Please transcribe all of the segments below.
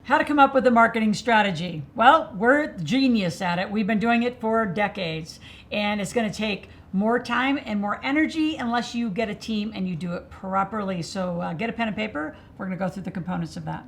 How to come up with a marketing strategy. Well, we're genius at it. We've been doing it for decades, and it's going to take more time and more energy unless you get a team and you do it properly. So get a pen and paper. We're going to go through the components of that.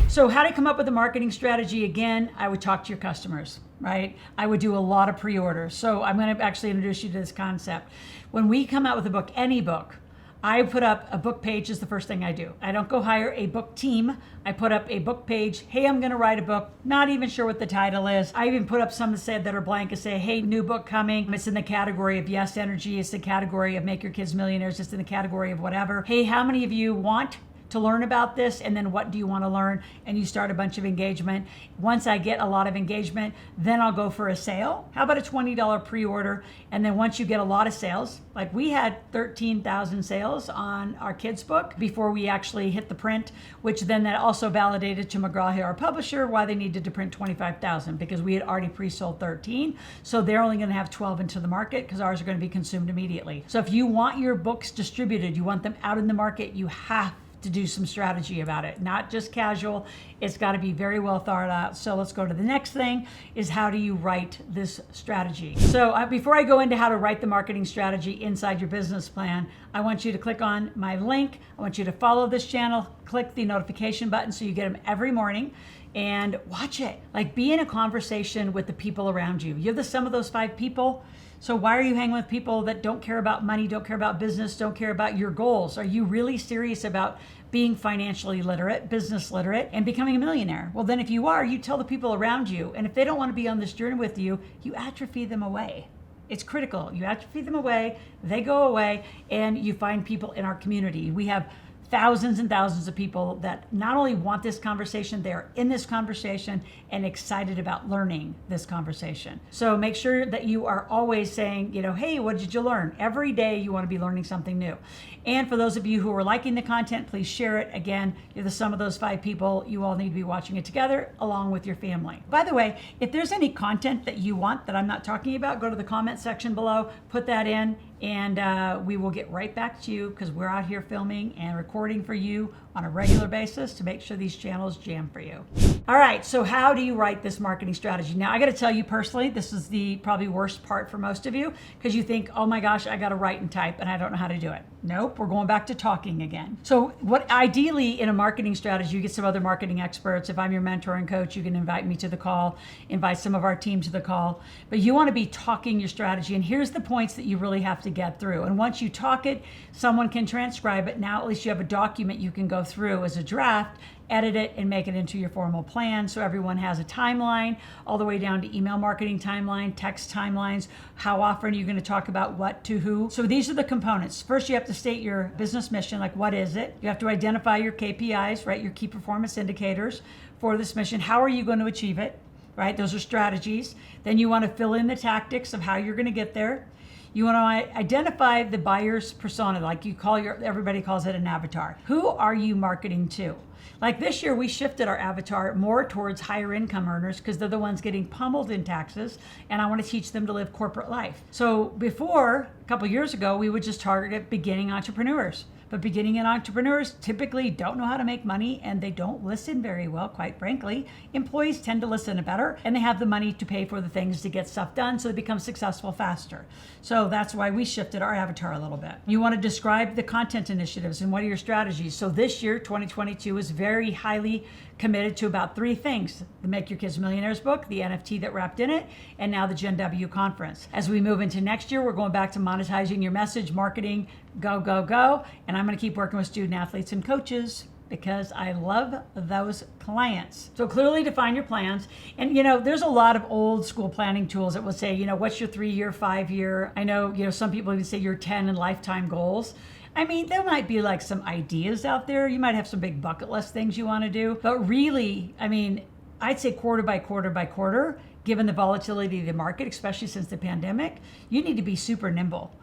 So how to come up with a marketing strategy? Again, I would talk to your customers, right? I would do a lot of pre-orders. So I'm going to actually introduce you to this concept. When we come out with a book, any book, I put up a book page is the first thing I do. I don't go hire a book team. I put up a book page. Hey, I'm going to write a book. Not even sure what the title is. I even put up some that are blank and say, hey, new book coming. It's in the category of Yes Energy. It's the category of Make Your Kids Millionaires. It's in the category of whatever. Hey, how many of you want to learn about this, and then what do you want to learn? And you start a bunch of engagement. Once I get a lot of engagement, then I'll go for a sale. How about a $20 pre-order? And then once you get a lot of sales, like we had 13,000 sales on our kids book before we actually hit the print, which then that also validated to McGraw-Hill, our publisher, why they needed to print 25,000 because we had already pre-sold 13. So they're only going to have 12 into the market because ours are going to be consumed immediately. So if you want your books distributed, you want them out in the market, you have to do some strategy about it, not just casual. It's got to be very well thought out. So let's go to the next thing is how do you write this strategy? So before I go into how to write the marketing strategy inside your business plan, I want you to click on my link. I want you to follow this channel, click the notification button so you get them every morning and watch it. Like be in a conversation with the people around you. You're the sum of those 5 people. So why are you hanging with people that don't care about money, don't care about business, don't care about your goals? Are you really serious about being financially literate, business literate, and becoming a millionaire? Well, then if you are, you tell the people around you. And if they don't want to be on this journey with you, you atrophy them away. It's critical. You atrophy them away, they go away, and you find people in our community. We have thousands and thousands of people that not only want this conversation, they're in this conversation and excited about learning this conversation. So make sure that you are always saying, hey, what did you learn? Every day you want to be learning something new. And for those of you who are liking the content, please share it. Again, you're the sum of those 5 people. You all need to be watching it together along with your family. By the way, if there's any content that you want that I'm not talking about, go to the comment section below, put that in, and we will get right back to you because we're out here filming and recording for you on a regular basis to make sure these channels jam for you. All right, so how do you write this marketing strategy? Now, I got to tell you personally, this is the probably worst part for most of you because you think, oh my gosh, I got to write and type and I don't know how to do it. Nope, we're going back to talking again. So what ideally in a marketing strategy, you get some other marketing experts. If I'm your mentor and coach, you can invite me to the call, invite some of our team to the call, but you want to be talking your strategy. And here's the points that you really have to get through. And once you talk it, someone can transcribe it. Now at least you have a document you can go through as a draft, edit it, and make it into your formal plan so everyone has a timeline all the way down to email marketing timeline, text timelines, how often you're going to talk about what to who. So these are the components. First, you have to state your business mission, like what is it? You have to identify your KPIs, right? Your key performance indicators for this mission. How are you going to achieve it, right? Those are strategies. Then you want to fill in the tactics of how you're going to get there. You want to identify the buyer's persona, like everybody calls it an avatar. Who are you marketing to? Like this year, we shifted our avatar more towards higher income earners because they're the ones getting pummeled in taxes, and I want to teach them to live corporate life. So before, a couple years ago, we would just target beginning entrepreneurs. But beginning entrepreneurs typically don't know how to make money and they don't listen very well, quite frankly. Employees tend to listen better and they have the money to pay for the things to get stuff done so they become successful faster. So that's why we shifted our avatar a little bit. You want to describe the content initiatives and what are your strategies. So this year, 2022, is very highly committed to about 3 things: the Make Your Kids Millionaires book, the NFT that wrapped in it, and now the Gen W conference. As we move into next year, we're going back to monetizing your message, marketing, go, go, go. And I'm going to keep working with student athletes and coaches because I love those clients. So clearly define your plans. And there's a lot of old school planning tools that will say, what's your 3-year, 5-year? I know, some people even say your 10 and lifetime goals. I mean, there might be like some ideas out there. You might have some big bucket list things you want to do. But really, I mean, I'd say quarter by quarter by quarter, given the volatility of the market, especially since the pandemic, you need to be super nimble.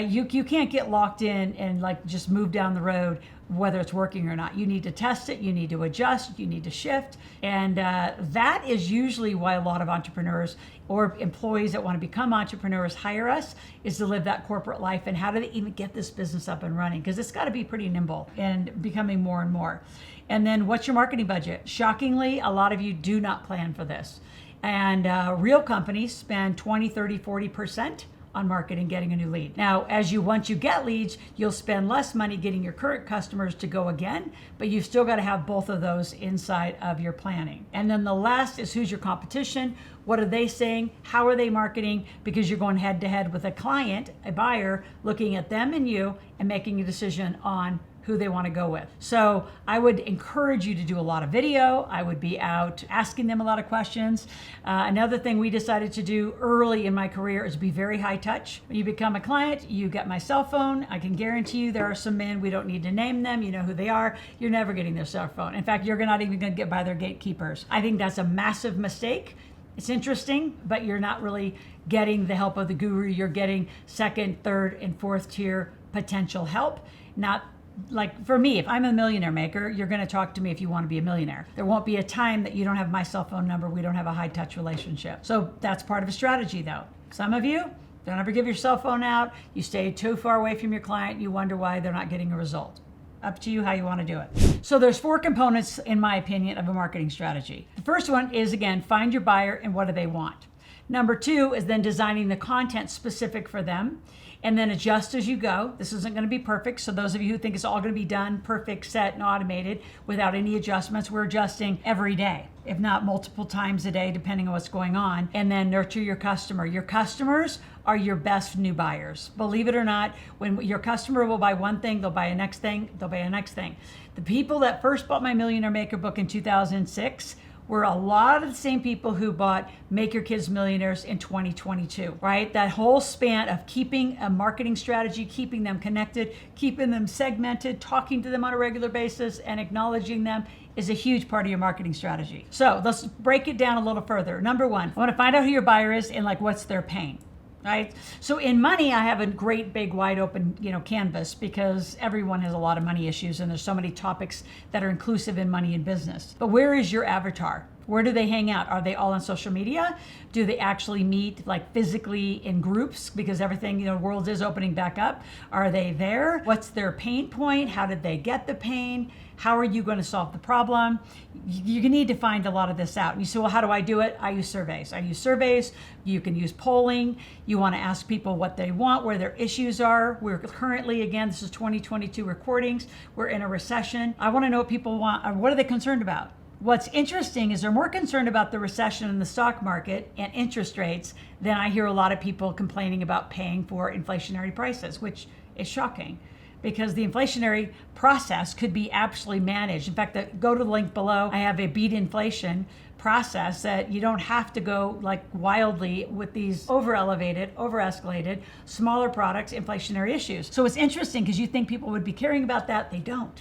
You can't get locked in and like just move down the road whether it's working or not. You need to test it, you need to adjust, you need to shift. And that is usually why a lot of entrepreneurs or employees that want to become entrepreneurs hire us, is to live that corporate life. And how do they even get this business up and running? Because it's got to be pretty nimble and becoming more and more. And then what's your marketing budget? Shockingly, a lot of you do not plan for this. And real companies spend 20, 30, 40% on marketing, getting a new lead. Now, once you get leads, you'll spend less money getting your current customers to go again, but you've still got to have both of those inside of your planning. And then the last is, who's your competition? What are they saying? How are they marketing? Because you're going head to head with a client, a buyer, looking at them and you and making a decision on who they want to go with. So I would encourage you to do a lot of video. I would be out asking them a lot of questions. Another thing we decided to do early in my career is be very high touch. When you become a client, you get my cell phone. I can guarantee you there are some men, we don't need to name them, you know who they are. You're never getting their cell phone. In fact, you're not even going to get by their gatekeepers. I think that's a massive mistake. It's interesting, but you're not really getting the help of the guru. You're getting second, third, and fourth tier potential help. Not like for me, if I'm a millionaire maker, you're going to talk to me if you want to be a millionaire. There won't be a time that you don't have my cell phone number. We don't have a high touch relationship. So that's part of a strategy though. Some of you don't ever give your cell phone out. You stay too far away from your client. You wonder why they're not getting a result. Up to you how you want to do it. So there's 4 components, in my opinion, of a marketing strategy. The first one is, again, find your buyer and what do they want. Number 2 is then designing the content specific for them, and then adjust as you go. This isn't going to be perfect. So those of you who think it's all going to be done, perfect, set, and automated without any adjustments, we're adjusting every day, if not multiple times a day, depending on what's going on. And then nurture your customer. Your customers are your best new buyers. Believe it or not, when your customer will buy one thing, they'll buy a next thing, they'll buy a next thing. The people that first bought my Millionaire Maker book in 2006 were a lot of the same people who bought Make Your Kids Millionaires in 2022, right? That whole span of keeping a marketing strategy, keeping them connected, keeping them segmented, talking to them on a regular basis, and acknowledging them is a huge part of your marketing strategy. So let's break it down a little further. Number 1, I want to find out who your buyer is and like what's their pain. Right? So in money, I have a great big wide open, canvas, because everyone has a lot of money issues and there's so many topics that are inclusive in money and business. But where is your avatar? Where do they hang out? Are they all on social media? Do they actually meet like physically in groups? Because everything, the world is opening back up. Are they there? What's their pain point? How did they get the pain? How are you going to solve the problem? You need to find a lot of this out. You say, well, how do I do it? I use surveys. You can use polling. You want to ask people what they want, where their issues are. We're currently, again, this is 2022 recordings. We're in a recession. I want to know what people want. What are they concerned about? What's interesting is they're more concerned about the recession in the stock market and interest rates than I hear a lot of people complaining about paying for inflationary prices, which is shocking, because the inflationary process could be absolutely managed. In fact, go to the link below. I have a beat inflation process that you don't have to go like wildly with these over-elevated, over-escalated, smaller products, inflationary issues. So it's interesting because you think people would be caring about that. They don't.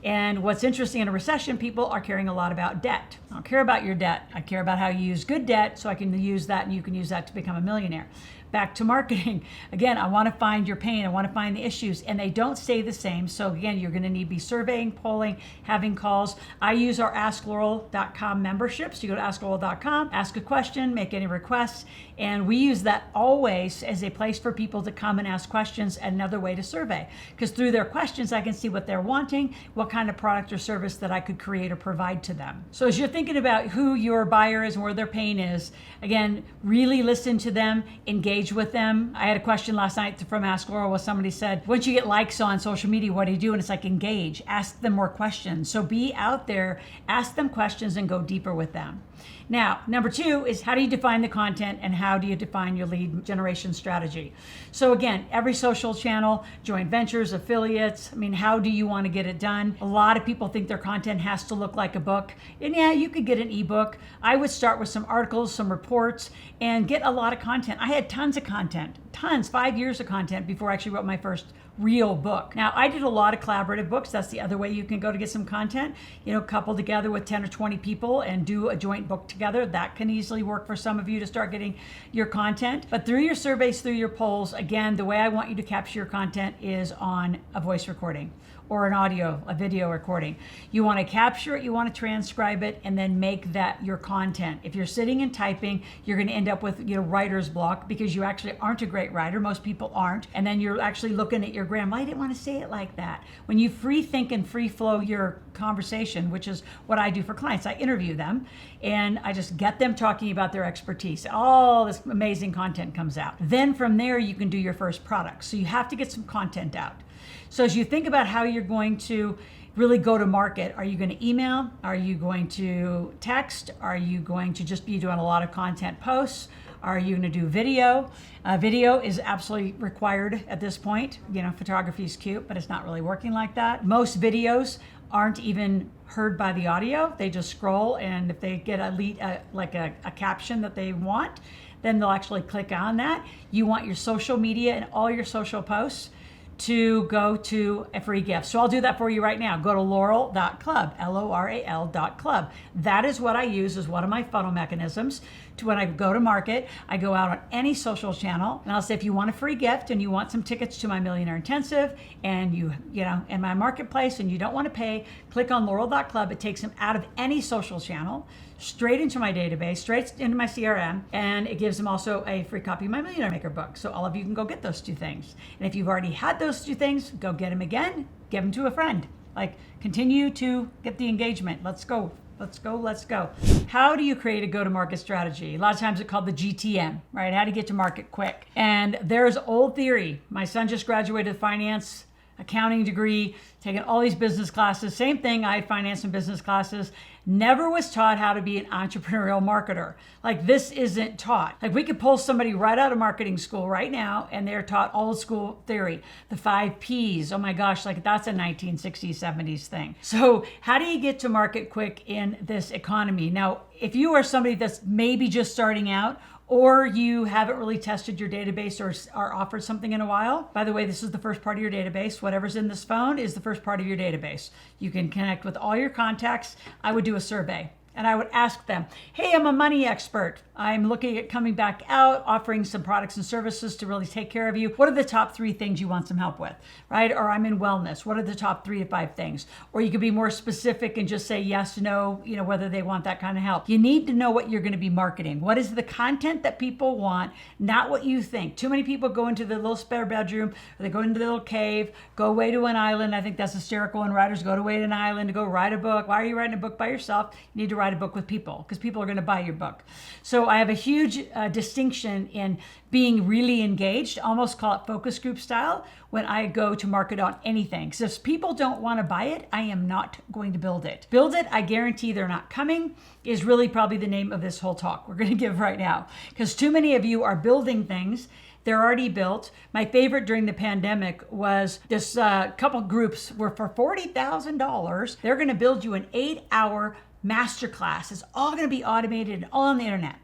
And what's interesting, in a recession, people are caring a lot about debt. I don't care about your debt. I care about how you use good debt so I can use that and you can use that to become a millionaire. Back to marketing. Again, I want to find your pain. I want to find the issues, and they don't stay the same. So again, you're going to need to be surveying, polling, having calls. I use our AskLoral.com membership. So you go to AskLoral.com, ask a question, make any requests, and we use that always as a place for people to come and ask questions, another way to survey. Because through their questions, I can see what they're wanting, what kind of product or service that I could create or provide to them. So as you're thinking about who your buyer is and where their pain is, again, really listen to them, engage with them. I had a question last night from Ask Laurel where somebody said, once you get likes on social media, what do you do? And it's like, engage, ask them more questions. So be out there, ask them questions and go deeper with them. Now, number 2 is, how do you define the content and how do you define your lead generation strategy? So again, every social channel, joint ventures, affiliates, how do you want to get it done? A lot of people think their content has to look like a book. And yeah, you could get an ebook. I would start with some articles, some reports, and get a lot of content. I had tons of content, tons, 5 years of content before I actually wrote my first real book. Now, I did a lot of collaborative books. That's the other way you can go to get some content, couple together with 10 or 20 people and do a joint book together. That can easily work for some of you to start getting your content. But through your surveys, through your polls, again, the way I want you to capture your content is on a voice recording or a video recording. You want to capture it, you want to transcribe it, and then make that your content. If you're sitting and typing, you're going to end up with writer's block because you actually aren't a great writer. Most people aren't. And then you're actually looking at your gram. I didn't want to say it like that. When you free think and free flow your conversation, which is what I do for clients, I interview them and I just get them talking about their expertise. All this amazing content comes out. Then from there, you can do your first product. So you have to get some content out. So as you think about how you're going to really go to market, are you going to email? Are you going to text? Are you going to just be doing a lot of content posts? Are you going to do video? Video is absolutely required at this point. Photography is cute, but it's not really working like that. Most videos aren't even heard by the audio. They just scroll, and if they get a caption that they want, then they'll actually click on that. You want your social media and all your social posts to go to a free gift. So I'll do that for you right now. Go to loral.club, Loral.club. That is what I use as one of my funnel mechanisms to when I go to market. I go out on any social channel and I'll say, if you want a free gift and you want some tickets to my Millionaire Intensive and in my marketplace and you don't want to pay, click on Loral.club. It takes them out of any social channel, straight into my database, straight into my CRM, and it gives them also a free copy of my Millionaire Maker book. So all of you can go get those two things. And if you've already had those two things, go get them again, give them to a friend. Continue to get the engagement. Let's go. How do you create a go-to-market strategy? A lot of times it's called the GTM, right? How to get to market quick. And there's old theory. My son just graduated finance, accounting degree, taken all these business classes. Same thing, I had finance and business classes. Never was taught how to be an entrepreneurial marketer. This isn't taught. We could pull somebody right out of marketing school right now and they're taught old school theory, the 5 Ps. Oh my gosh, that's a 1960s, 70s thing. So how do you get to market quick in this economy? Now, if you are somebody that's maybe just starting out, or you haven't really tested your database or offered something in a while. By the way, this is the first part of your database. Whatever's in this phone is the first part of your database. You can connect with all your contacts. I would do a survey. And I would ask them, hey, I'm a money expert. I'm looking at coming back out, offering some products and services to really take care of you. What are the top 3 things you want some help with, right? Or I'm in wellness. What are the top 3 to 5 things? Or you could be more specific and just say yes, no, whether they want that kind of help. You need to know what you're going to be marketing. What is the content that people want, not what you think. Too many people go into the little spare bedroom, or they go into the little cave, go away to an island. I think that's hysterical when writers go away to an island to go write a book. Why are you writing a book by yourself? You need to write a book with people because people are going to buy your book. So I have a huge distinction in being really engaged, almost call it focus group style, when I go to market on anything. Because if people don't want to buy it, I am not going to build it. Build it, I guarantee they're not coming, is really probably the name of this whole talk we're going to give right now. Because too many of you are building things. They're already built. My favorite during the pandemic was this couple groups were for $40,000. They're going to build you an 8-hour masterclass. It's all going to be automated and all on the internet.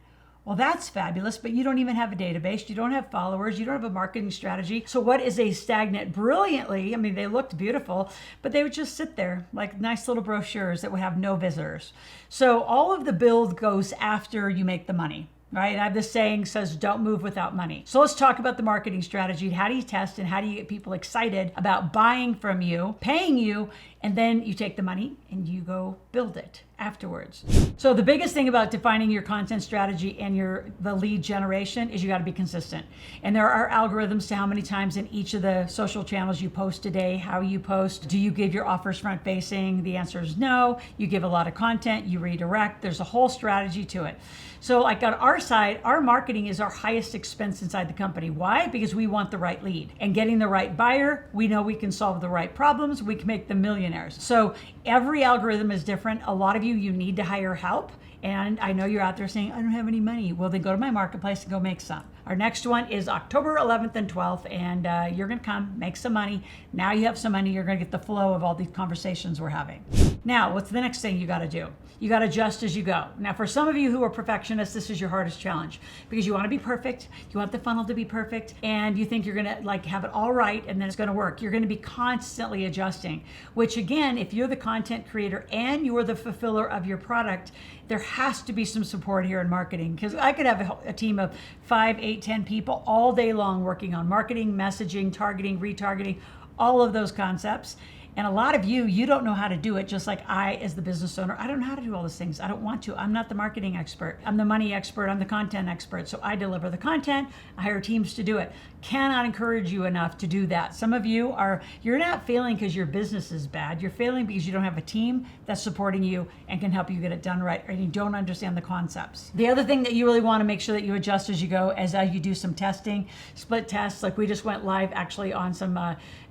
Well, that's fabulous, but you don't even have a database. You don't have followers. You don't have a marketing strategy. So what is a stagnant? Brilliantly, they looked beautiful, but they would just sit there like nice little brochures that would have no visitors. So all of the build goes after you make the money. Right? I have this saying says, don't move without money. So let's talk about the marketing strategy. How do you test and how do you get people excited about buying from you, paying you, and then you take the money and you go build it afterwards. So the biggest thing about defining your content strategy and the lead generation is you got to be consistent. And there are algorithms to how many times in each of the social channels you post a day, how you post. Do you give your offers front facing? The answer is no. You give a lot of content, you redirect. There's a whole strategy to it. So on our side, our marketing is our highest expense inside the company. Why? Because we want the right lead. And getting the right buyer, we know we can solve the right problems. We can make them millionaires. So every algorithm is different. A lot of you need to hire help. And I know you're out there saying, I don't have any money. Well, then go to my marketplace and go make some. Our next one is October 11th and 12th, and you're going to come, make some money. Now you have some money, you're going to get the flow of all these conversations we're having. Now, what's the next thing you got to do? You got to adjust as you go. Now, for some of you who are perfectionists, this is your hardest challenge because you want to be perfect. You want the funnel to be perfect, and you think you're going to like have it all right, and then it's going to work. You're going to be constantly adjusting, which again, if you're the content creator and you're the fulfiller of your product, there has to be some support here in marketing, because I could have a team of 5, 8, 10 people all day long working on marketing, messaging, targeting, retargeting, all of those concepts. And a lot of you don't know how to do it, just like I, as the business owner, I don't know how to do all those things. I don't want to. I'm not the marketing expert. I'm the money expert. I'm the content expert. So I deliver the content. I hire teams to do it. Cannot encourage you enough to do that. Some of you you're not failing because your business is bad. You're failing because you don't have a team that's supporting you and can help you get it done right, or you don't understand the concepts. The other thing that you really want to make sure that you adjust as you go, as you do some testing, split tests. Like we just went live actually on some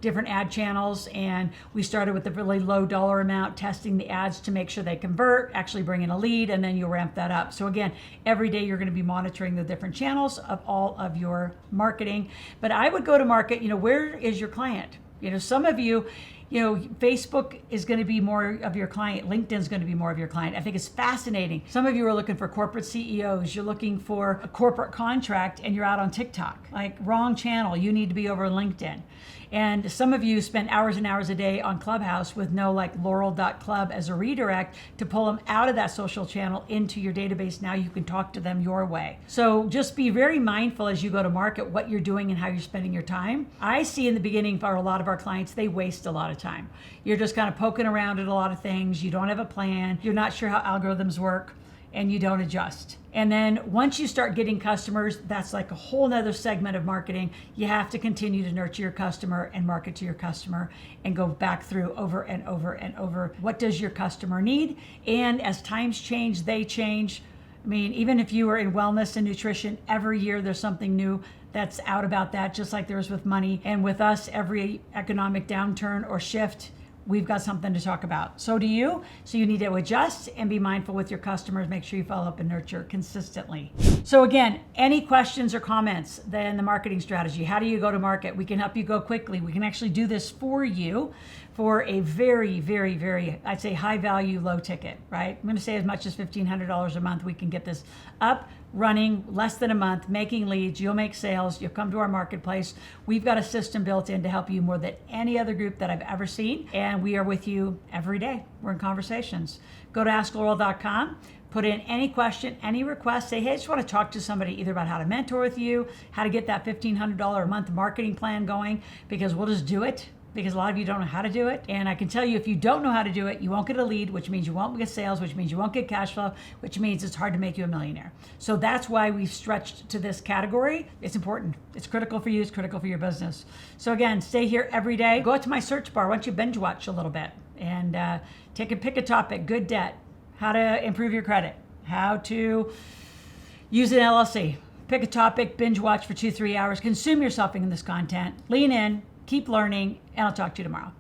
different ad channels, and we started with a really low dollar amount, testing the ads to make sure they convert, actually bring in a lead, and then you ramp that up. So again, every day you're going to be monitoring the different channels of all of your marketing. But I would go to market, where is your client? Some of you, Facebook is going to be more of your client. LinkedIn's going to be more of your client. I think it's fascinating. Some of you are looking for corporate CEOs. You're looking for a corporate contract and you're out on TikTok. Like, wrong channel. You need to be over LinkedIn. And some of you spend hours and hours a day on Clubhouse with no Loral.club as a redirect to pull them out of that social channel into your database. Now you can talk to them your way. So just be very mindful as you go to market what you're doing and how you're spending your time. I see in the beginning for a lot of our clients, they waste a lot of time. You're just kind of poking around at a lot of things. You don't have a plan. You're not sure how algorithms work, and you don't adjust. And then once you start getting customers, that's like a whole nother segment of marketing. You have to continue to nurture your customer and market to your customer and go back through over and over and over. What does your customer need? And as times change, they change. I mean, even if you are in wellness and nutrition, every year there's something new that's out about that, just like there is with money. And with us, every economic downturn or shift, we've got something to talk about. So do you. So you need to adjust and be mindful with your customers. Make sure you follow up and nurture consistently. So again, any questions or comments then the marketing strategy? How do you go to market? We can help you go quickly. We can actually do this for you for a very, very, very, I'd say high value, low ticket, right? I'm going to say as much as $1,500 a month. We can get this up, running less than a month, making leads. You'll make sales. You'll come to our marketplace. We've got a system built in to help you more than any other group that I've ever seen. And we are with you every day. We're in conversations. Go to askloral.com. Put in any question, any request. Say, hey, I just want to talk to somebody either about how to mentor with you, how to get that $1,500 a month marketing plan going, because we'll just do it. Because a lot of you don't know how to do it. And I can tell you, if you don't know how to do it, you won't get a lead, which means you won't get sales, which means you won't get cash flow, which means it's hard to make you a millionaire. So that's why we've stretched to this category. It's important. It's critical for you. It's critical for your business. So again, stay here every day. Go out to my search bar. Why don't you binge watch a little bit and pick a topic, good debt, how to improve your credit, how to use an LLC. Pick a topic, binge watch for 2-3 hours, consume yourself in this content, lean in, keep learning, and I'll talk to you tomorrow.